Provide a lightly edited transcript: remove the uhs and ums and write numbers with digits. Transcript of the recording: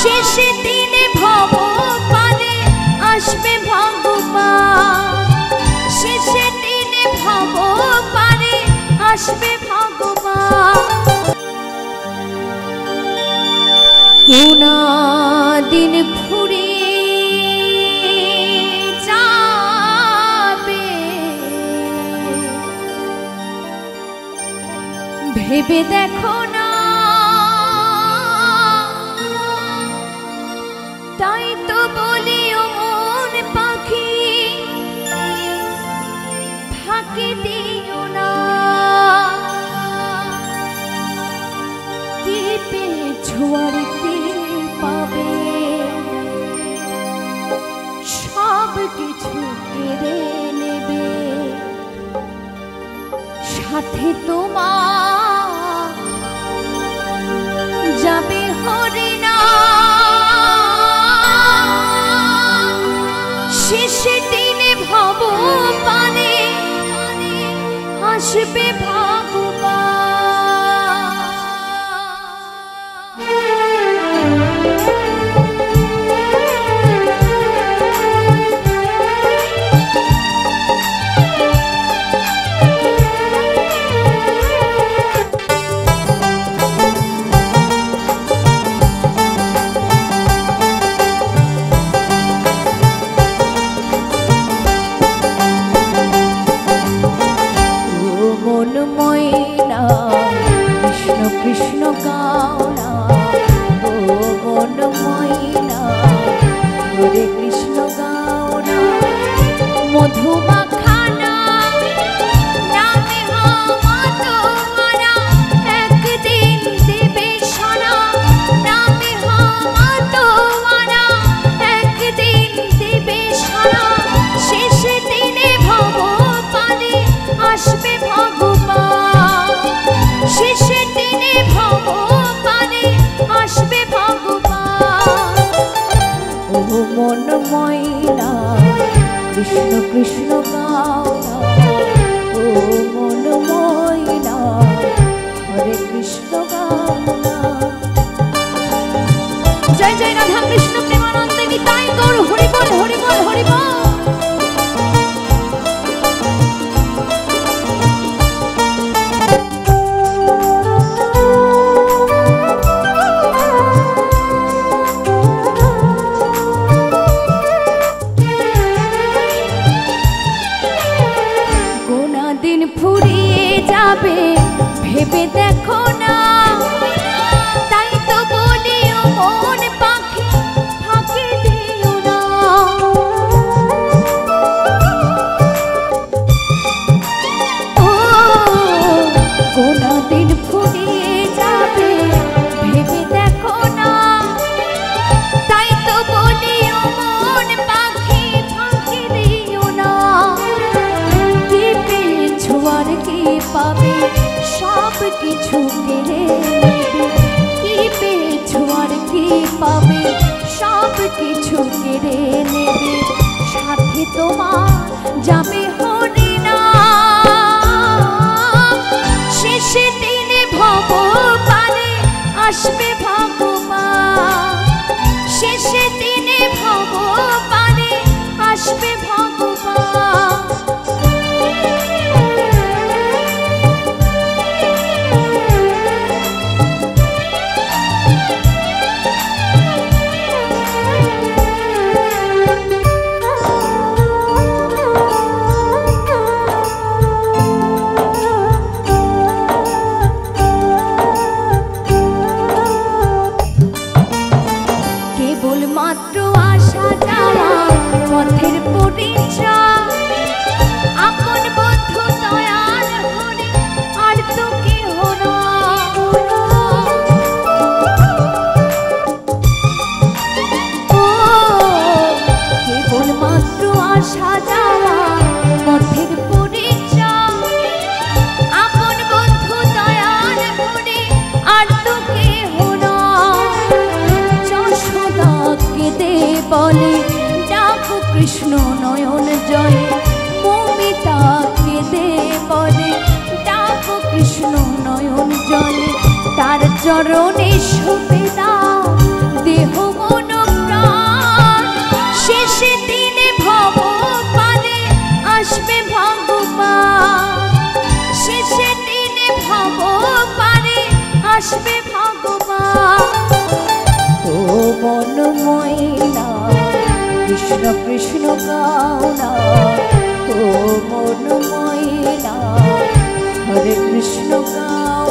শেষে দিনে ভব পারে আসবে ভগবান, শেষে দিনে ভব পারে আসবে ভগবান। কোনা দিন ফুরিয়ে যাবে ভেবে দেখো না, তাই তো বলি ও মন পাখি ফাঁকি দিও না। কি পেয়েছো আর কি পাবে, সব কিছু কেড়ে নেবে, সাথে তোমার যাবে হরিণা। শেষে দিনে ভব পানে আসবে ভগবান। কৃষ্ণ গাওনা ও মন ময়না, হরে কৃষ্ণ গাওনা মধুমাখানা নামে হামাত মারা একদিন দেবে সারা, নামে হামাত মারা একদিন দেবে সারা। শেষে দিনে ভব পানে আসবে ভগবান, শেষে দিনে ভব পানে আসবে ভগবান। ও মন ময়না কৃষ্ণ কৃষ্ণ গাওনা, ও মন ময়না হরে কৃষ্ণ গাওনা। জয় জয় রাধা কৃষ্ণ প্রেমানন্দে নিতাই গৌর হরি বল হরি বল হরি বল। ভেবে দেখো না, তাই তো বলি ও মন পাখি ফাঁকি দিও না। ও কোনা দিন ফুরিয়ে যাবে ভেবে দেখো না, তাই তো বলি ও মন পাখি ফাঁকি দিও না। কি পেয়েছো আর কি পাবে, সব কিছু কেড়ে নেবে, কি পেয়েছো আর কি পাবে, সব কিছু কেড়ে নেবে, সাথে তোমার যাবে হরিণা। শেষে দিনে ভব পানে আসবে ভগবান, শেষে দিনে ভব পানে আসবে ভগবান। মাত্র আসা যাওয়া পথের পরিচয়, আপন বন্ধু দয়াল হরি আর তো কেহ না। ও কেবল মাত্র আসা যাওয়া পথের পরিচয়, আপন বন্ধু দয়াল হরি আর তো কেহ না। কেঁদে বলে ডাকো কৃষ্ণ নয়ন জয়, মমিতা কেঁদে বলে ডাকো কৃষ্ণ নয়ন জলে, তার চরণে শোভে দাও দেহ কৃষ্ণ কৃষ্ণ গাও না ও মন ময়না হরে কৃষ্ণ গাও